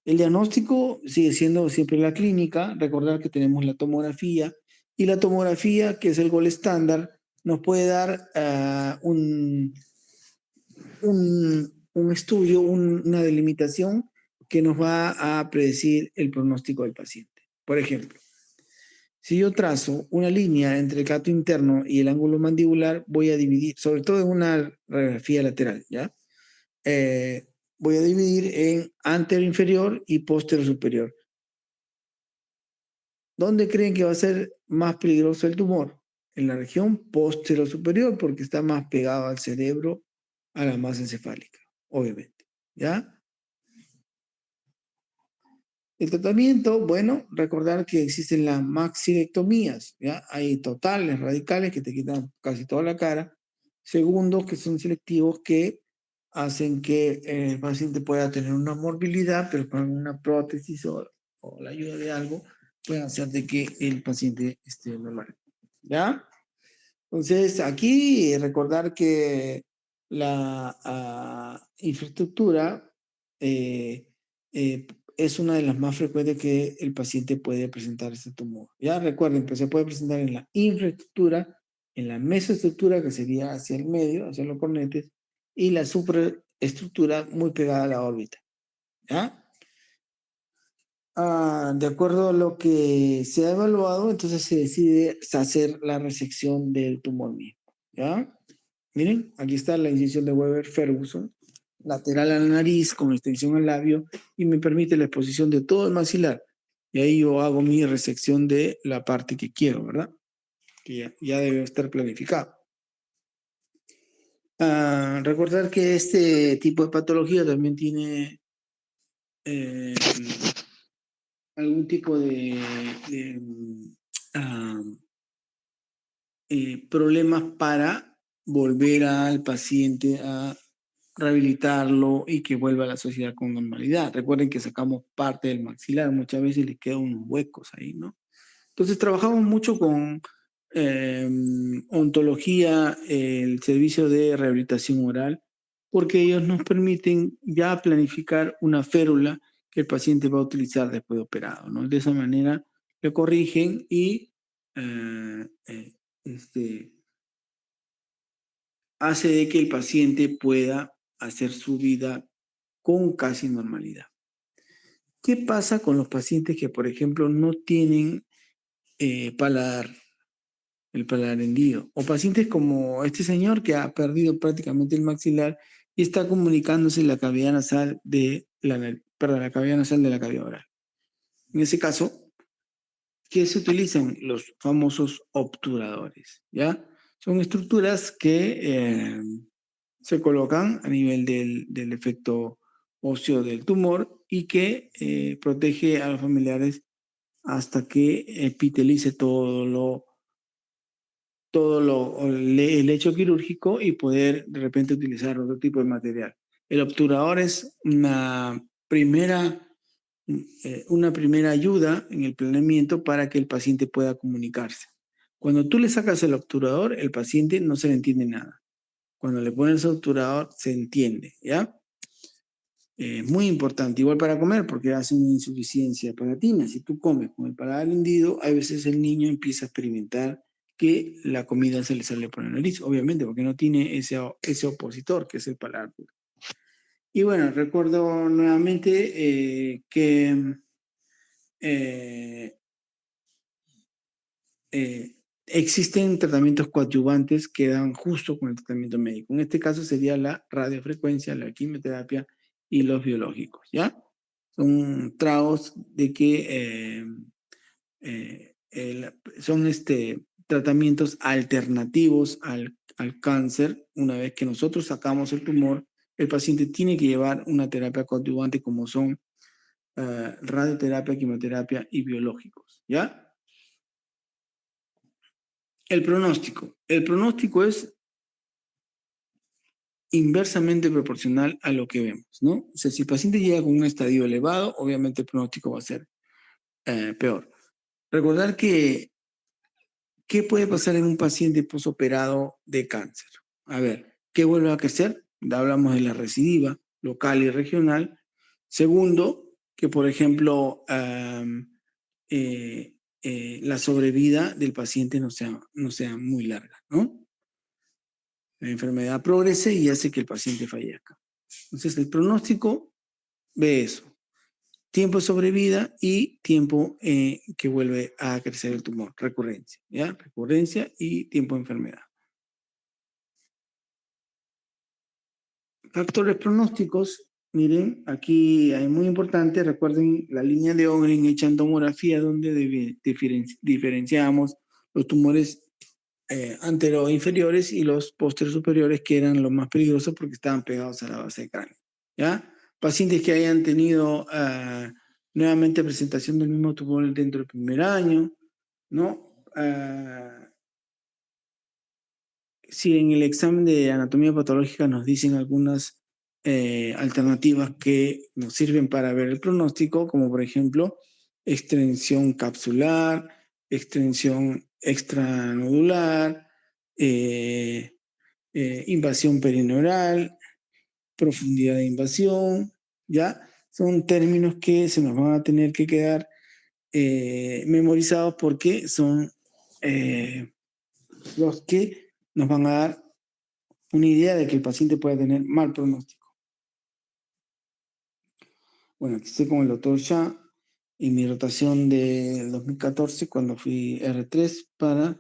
El diagnóstico sigue siendo siempre la clínica. Recordar que tenemos la tomografía, y la tomografía, que es el gold estándar, nos puede dar un estudio, una delimitación que nos va a predecir el pronóstico del paciente. Por ejemplo, si yo trazo una línea entre el cato interno y el ángulo mandibular, voy a dividir, sobre todo en una radiografía lateral, ¿ya? Voy a dividir en anterior inferior y posterior superior. ¿Dónde creen que va a ser más peligroso el tumor? En la región posterior superior, porque está más pegado al cerebro, a la masa encefálica, obviamente, ¿ya? El tratamiento, bueno, recordar que existen las maxilectomías, ¿ya? Hay totales, radicales, que te quitan casi toda la cara. Segundos, que son selectivos, que hacen que el paciente pueda tener una morbilidad, pero con una prótesis o la ayuda de algo, pueden hacer de que el paciente esté normal, ¿ya? Entonces, aquí recordar que la infraestructura es una de las más frecuentes que el paciente puede presentar este tumor. Ya recuerden que se puede presentar en la infraestructura, en la mesoestructura, que sería hacia el medio, hacia los cornetes, y la supraestructura muy pegada a la órbita. ¿Ya? De acuerdo a lo que se ha evaluado, entonces se decide hacer la resección del tumor mismo. ¿Ya? Miren, aquí está la incisión de Weber-Ferguson, lateral a la nariz con extensión al labio, y me permite la exposición de todo el maxilar. Y ahí yo hago mi resección de la parte que quiero, ¿verdad? Que ya debe estar planificado. Recordar que este tipo de patología también tiene algún tipo de problemas para volver al paciente a rehabilitarlo y que vuelva a la sociedad con normalidad. Recuerden que sacamos parte del maxilar, muchas veces les quedan unos huecos ahí, ¿no? Entonces trabajamos mucho con ontología, el servicio de rehabilitación oral, porque ellos nos permiten ya planificar una férula que el paciente va a utilizar después de operado, ¿no? De esa manera le corrigen y hace de que el paciente pueda hacer su vida con casi normalidad. ¿Qué pasa con los pacientes que, por ejemplo, no tienen paladar, el paladar hendido? O pacientes como este señor que ha perdido prácticamente el maxilar y está comunicándose la cavidad nasal la cavidad nasal de la cavidad oral. En ese caso, ¿qué se utilizan? Los famosos obturadores, ¿ya? Son estructuras que se colocan a nivel del efecto óseo del tumor y que protege a los familiares hasta que epitelice el hecho quirúrgico y poder de repente utilizar otro tipo de material. El obturador es una primera ayuda en el planeamiento para que el paciente pueda comunicarse. Cuando tú le sacas el obturador, el paciente no se le entiende nada. Cuando le pones el obturador, se entiende, ¿ya? muy importante, igual para comer, porque hace una insuficiencia palatina. Si tú comes con el paladar hendido, a veces el niño empieza a experimentar que la comida se le sale por la nariz, obviamente, porque no tiene ese opositor, que es el paladar duro. Y bueno, recuerdo nuevamente que existen tratamientos coadyuvantes que dan justo con el tratamiento médico. En este caso sería la radiofrecuencia, la quimioterapia y los biológicos, ¿ya? Son tragos de que son tratamientos alternativos al cáncer. Una vez que nosotros sacamos el tumor, el paciente tiene que llevar una terapia coadyuvante como son radioterapia, quimioterapia y biológicos, ¿ya? El pronóstico. El pronóstico es inversamente proporcional a lo que vemos, ¿no? O sea, si el paciente llega con un estadio elevado, obviamente el pronóstico va a ser peor. Recordar que, ¿qué puede pasar en un paciente posoperado de cáncer? A ver, ¿qué vuelve a crecer? Hablamos de la recidiva local y regional. Segundo, que por ejemplo la sobrevida del paciente no sea muy larga, ¿no? La enfermedad progrese y hace que el paciente fallezca. Entonces, el pronóstico ve eso. Tiempo de sobrevida y tiempo que vuelve a crecer el tumor. Recurrencia, ¿ya? Recurrencia y tiempo de enfermedad. Factores pronósticos. Miren, aquí hay muy importante. Recuerden la línea de Ogren hecha en tomografía donde diferenciamos los tumores antero-inferiores y los posterior-superiores, que eran los más peligrosos porque estaban pegados a la base del cráneo, ¿ya? Pacientes que hayan tenido nuevamente presentación del mismo tumor dentro del primer año, ¿no? Si en el examen de anatomía patológica nos dicen algunas alternativas que nos sirven para ver el pronóstico, como por ejemplo extensión capsular, extensión extranodular, invasión perineural, profundidad de invasión, ¿ya? Son términos que se nos van a tener que quedar memorizados porque son los que nos van a dar una idea de que el paciente puede tener mal pronóstico. Bueno, aquí estoy con el doctor Shah en mi rotación del 2014 cuando fui R3 para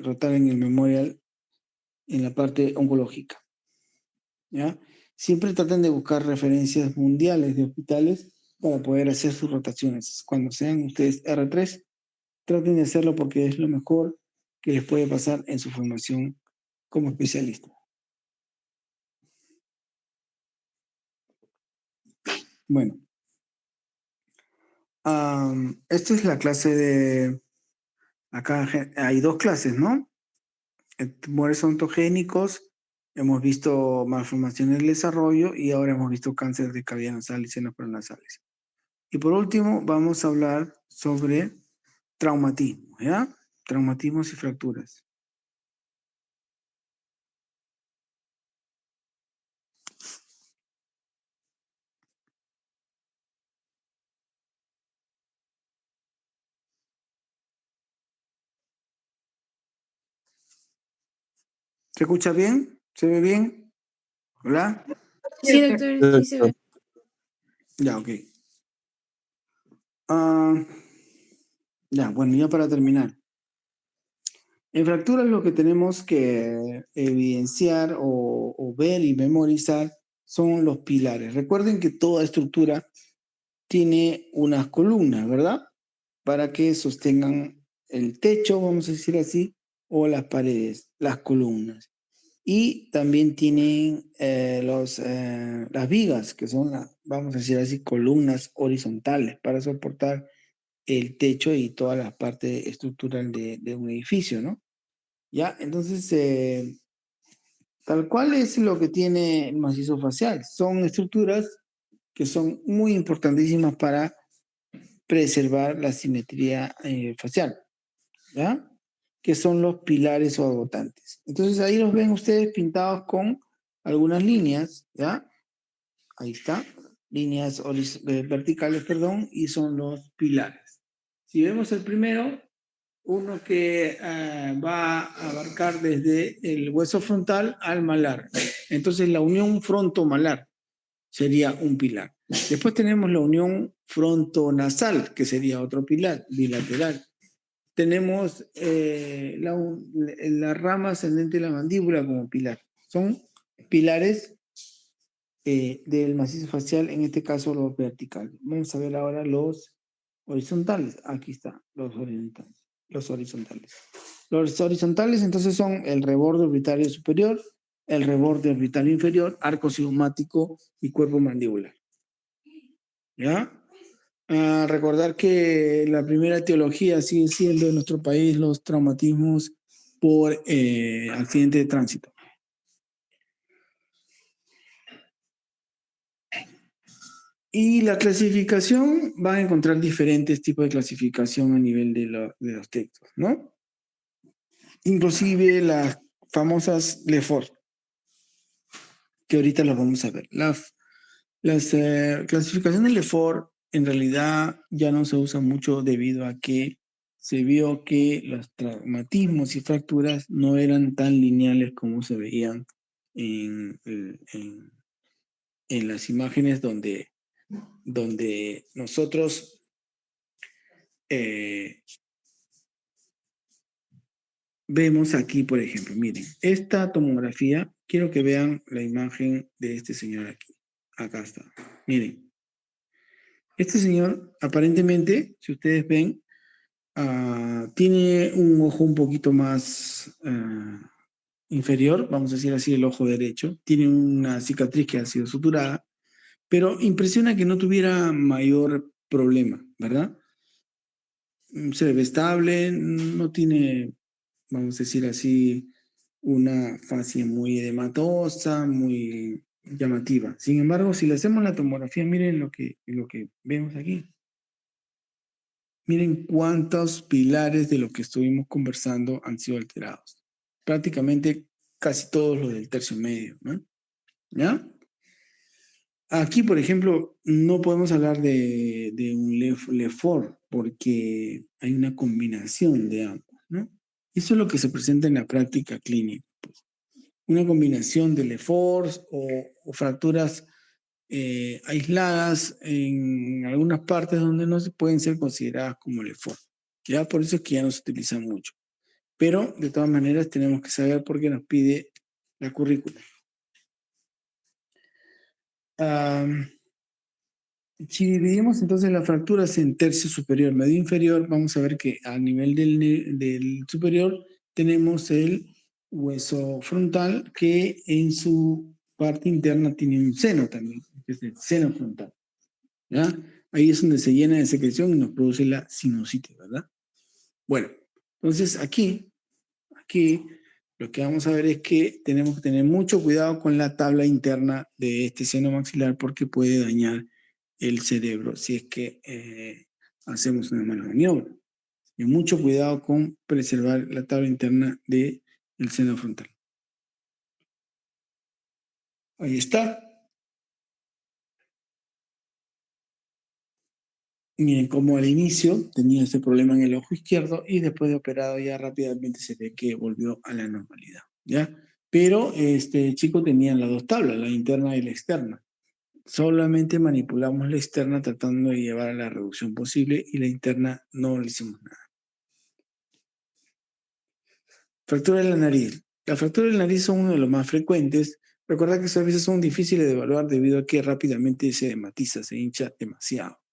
rotar en el Memorial en la parte oncológica, ¿ya? Siempre traten de buscar referencias mundiales de hospitales para poder hacer sus rotaciones. Cuando sean ustedes R3, traten de hacerlo porque es lo mejor que les puede pasar en su formación como especialista. Bueno, esta es la clase de... Acá hay dos clases, ¿no? Tumores ontogénicos, hemos visto malformaciones del desarrollo y ahora hemos visto cáncer de cavidad nasal y senos prenasales. Y por último, vamos a hablar sobre traumatismo, ¿ya? Traumatismos y fracturas. ¿Se escucha bien? ¿Se ve bien? ¿Hola? Sí, doctor, sí se ve. Ya, ok. Ya, bueno, ya para terminar. En fracturas lo que tenemos que evidenciar o ver y memorizar son los pilares. Recuerden que toda estructura tiene unas columnas, ¿verdad? Para que sostengan el techo, vamos a decir así, o las paredes, las columnas. Y también tienen las vigas, que son, vamos a decir así, columnas horizontales para soportar el techo y toda la parte estructural de un edificio, ¿no? Ya, entonces, tal cual es lo que tiene el macizo facial. Son estructuras que son muy importantísimas para preservar la simetría facial, ¿ya? Que son los pilares o agotantes. Entonces ahí los ven ustedes pintados con algunas líneas, ¿ya? Ahí está, líneas verticales, perdón, y son los pilares. Si vemos el primero, uno que va a abarcar desde el hueso frontal al malar. Entonces la unión frontomalar sería un pilar. Después tenemos la unión frontonasal, que sería otro pilar, bilateral. Tenemos la rama ascendente de la mandíbula como pilar. Son pilares del macizo facial, en este caso los verticales. Vamos a ver ahora los horizontales. Aquí está, los horizontales. Los horizontales. Los horizontales entonces son el reborde orbitario superior, el reborde orbitario inferior, arco cigomático y cuerpo mandibular. ¿Ya? Recordar que la primera etiología sigue siendo en nuestro país los traumatismos por accidente de tránsito. Y la clasificación, van a encontrar diferentes tipos de clasificación a nivel de los textos, ¿no? Inclusive las famosas Lefort, que ahorita las vamos a ver. Las clasificaciones Lefort en realidad ya no se usan mucho debido a que se vio que los traumatismos y fracturas no eran tan lineales como se veían en las imágenes donde nosotros vemos aquí, por ejemplo, miren, esta tomografía, quiero que vean la imagen de este señor aquí. Acá está. Miren. Este señor, aparentemente, si ustedes ven, tiene un ojo un poquito más inferior, vamos a decir así, el ojo derecho. Tiene una cicatriz que ha sido suturada, pero impresiona que no tuviera mayor problema, ¿verdad? Se ve estable, no tiene, vamos a decir así, una fascia muy edematosa, muy llamativa. Sin embargo, si le hacemos la tomografía, miren lo que vemos aquí. Miren cuántos pilares de lo que estuvimos conversando han sido alterados. Prácticamente casi todos los del tercio medio, ¿no? ¿Ya? Aquí, por ejemplo, no podemos hablar de un Lefort porque hay una combinación de ambos, ¿no? Eso es lo que se presenta en la práctica clínica. Pues. Una combinación de Lefort o fracturas aisladas en algunas partes donde no se pueden ser consideradas como Lefort. Ya por eso es que ya no se utiliza mucho. Pero de todas maneras tenemos que saber por qué nos pide la currícula. Si dividimos entonces las fracturas en tercio superior, medio inferior, vamos a ver que a nivel del superior tenemos el hueso frontal que en su parte interna tiene un seno también, que es el seno frontal. ¿Ya? Ahí es donde se llena de secreción y nos produce la sinusitis, ¿verdad? Bueno, entonces aquí lo que vamos a ver es que tenemos que tener mucho cuidado con la tabla interna de este seno maxilar porque puede dañar el cerebro si es que hacemos una mala maniobra. Y mucho cuidado con preservar la tabla interna del seno frontal. Ahí está. Miren cómo al inicio tenía ese problema en el ojo izquierdo y después de operado ya rápidamente se ve que volvió a la normalidad, ¿ya? Pero este chico tenía las dos tablas, la interna y la externa. Solamente manipulamos la externa tratando de llevar a la reducción posible y la interna no le hicimos nada. Fractura de la nariz. Las fracturas de la nariz son uno de los más frecuentes. Recuerda que a veces son difíciles de evaluar debido a que rápidamente se hematiza, se hincha demasiado.